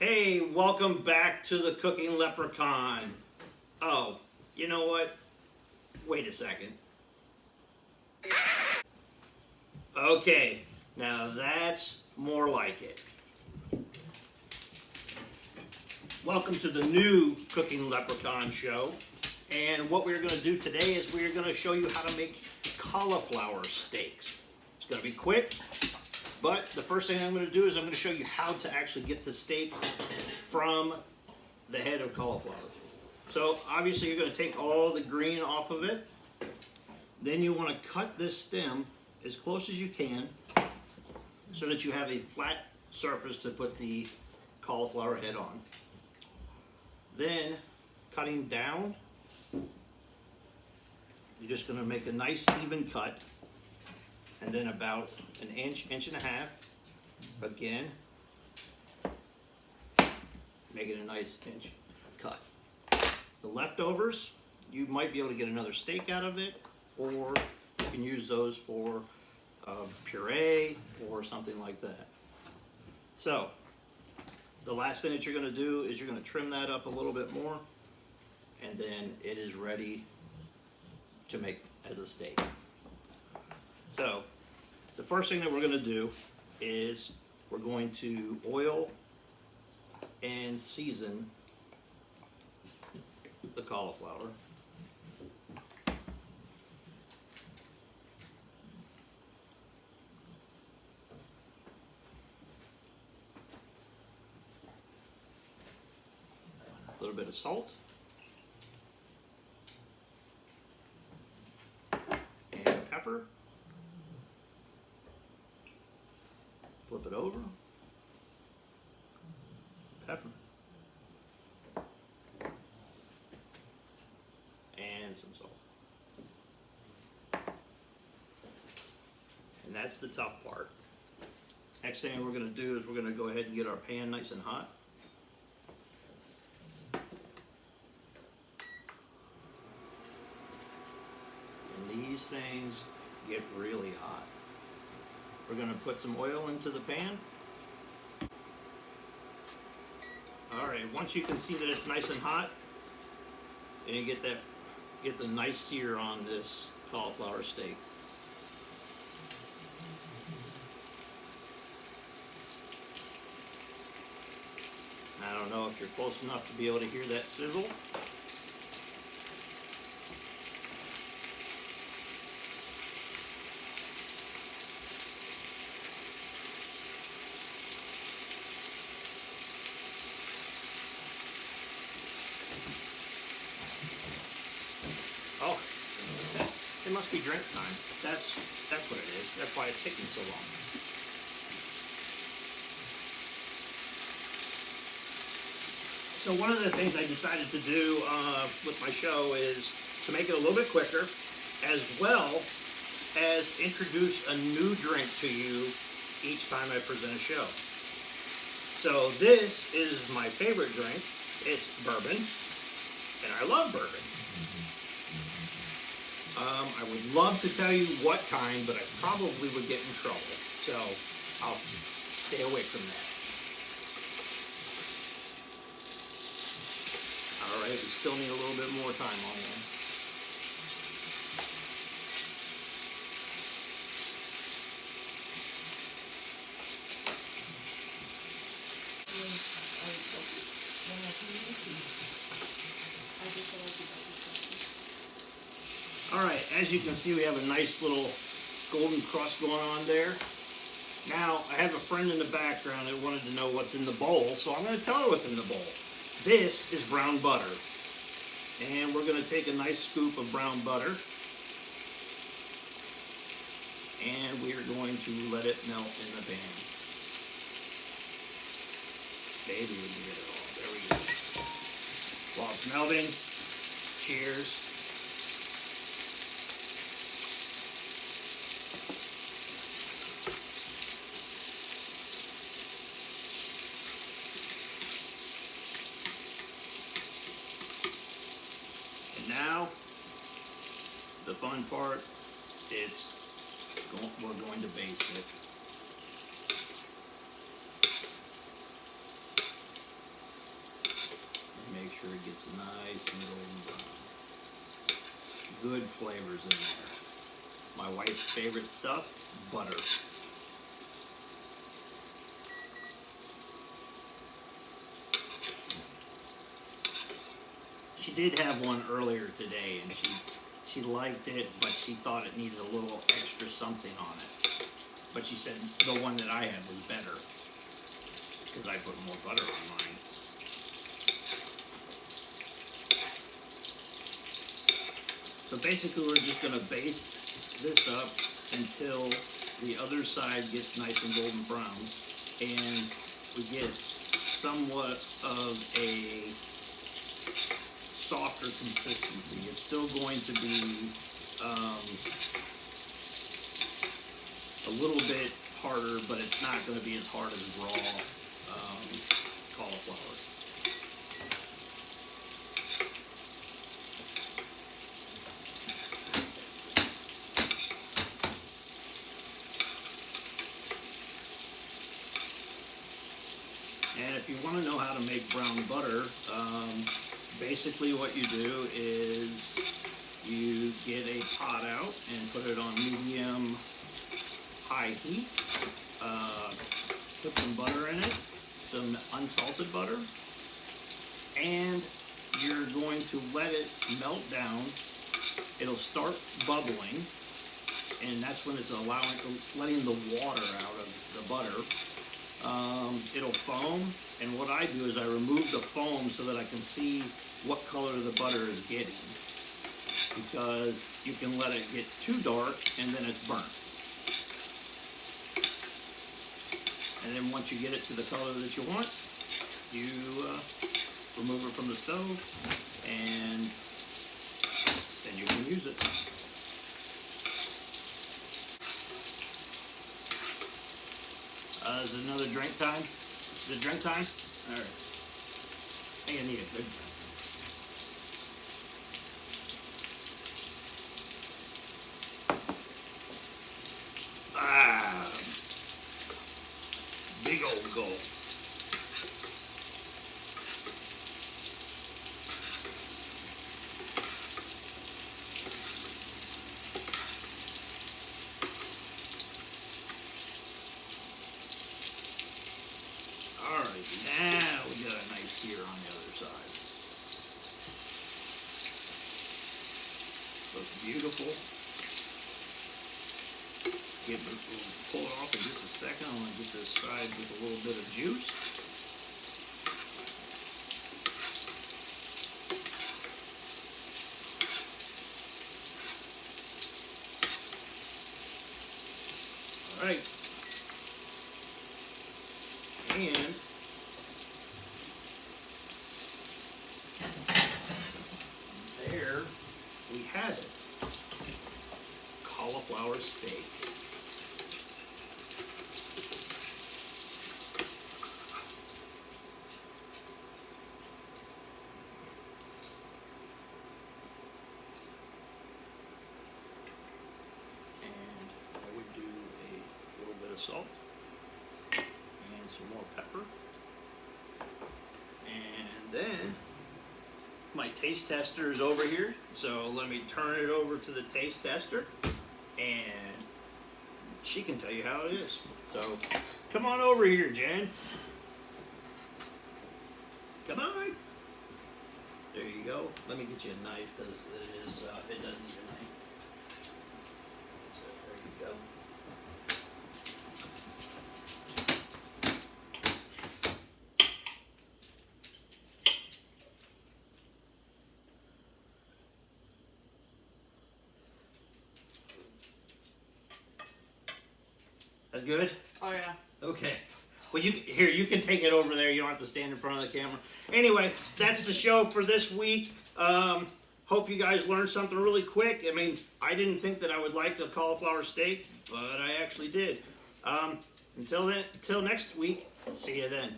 Hey, welcome back to the Cooking Leprechaun. Oh, you know what? Wait a second. Okay, now that's more like it. Welcome to the new Cooking Leprechaun show. And what we're going to do today is we're going to show you how to make cauliflower steaks. It's going to be quick, but the first thing I'm going to do is I'm going to show you how to actually get the steak from the head of cauliflower. So obviously you're going to take all the green off of it. Then you want to cut this stem as close as you can so that you have a flat surface to put the cauliflower head on. Then cutting down, you're just going to make a nice even cut, and then about an inch, inch and a half, again, making a nice inch cut. The leftovers, you might be able to get another steak out of it, or you can use those for puree or something like that. So the last thing that you're going to do is you're going to trim that up a little bit more, and then it is ready to make as a steak. So the first thing that we're going to do is we're going to oil and season the cauliflower. A little bit of salt. And pepper. Flip it over. Pepper. And some salt. And that's the tough part. Next thing we're going to do is we're going to go ahead and get our pan nice and hot. And these things get really hot. We're going to put some oil into the pan. Alright, once you can see that it's nice and hot, and you get the nice sear on this cauliflower steak. I don't know if you're close enough to be able to hear that sizzle. Oh, it must be drink time. That's what it is. That's why it's taking so long. So one of the things I decided to do with my show is to make it a little bit quicker, as well as introduce a new drink to you each time I present a show. So this is my favorite drink. It's bourbon, and I love bourbon. I would love to tell you what kind, but I probably would get in trouble. So I'll stay away from that. Alright, we still need a little bit more time on that. Alright, as you can see, we have a nice little golden crust going on there. Now, I have a friend in the background that wanted to know what's in the bowl, so I'm going to tell her what's in the bowl. This is brown butter. And we're going to take a nice scoop of brown butter. And we're going to let it melt in the pan. Maybe we can get it all. There we go. While it's melting, cheers. Now, the fun part, we're going to baste it. make sure it gets nice and golden brown. Good flavors in there. My wife's favorite stuff, butter. She did have one earlier today, and she liked it, but she thought it needed a little extra something on it. But she said the one that I had was better, because I put more butter on mine. So basically we're just going to baste this up until the other side gets nice and golden brown, and we get somewhat of a softer consistency. It's still going to be a little bit harder, but it's not going to be as hard as raw cauliflower. And if you want to know how to make brown butter, basically what you do is you get a pot out and put it on medium high heat, put some butter in it, some unsalted butter, and you're going to let it melt down. It'll start bubbling, and that's when it's letting the water out of the butter. It'll foam, and what I do is I remove the foam so that I can see what color the butter is getting, because you can let it get too dark and then it's burnt. And then once you get it to the color that you want, you remove it from the stove, and then you can use it. Is it another drink time? Is it drink time? All right. I think I need a good drink. Ah, big old gulp. Now we got a nice sear on the other side. Looks beautiful. We'll pull it off in just a second. I want to get this side with a little bit of juice. All right. And there we have it. Cauliflower steak. And I would do a little bit of salt. Some more pepper, and then my taste tester is over here, so let me turn it over to the taste tester and she can tell you how it is. So come on over here, Jen. Come on. There you go. Let me get you a knife, because it doesn't need a knife. So there you go. That's good? Oh yeah. Okay. Well, you can take it over there. You don't have to stand in front of the camera. Anyway, that's the show for this week. Hope you guys learned something really quick. I mean, I didn't think that I would like a cauliflower steak, but I actually did. Until next week, see you then.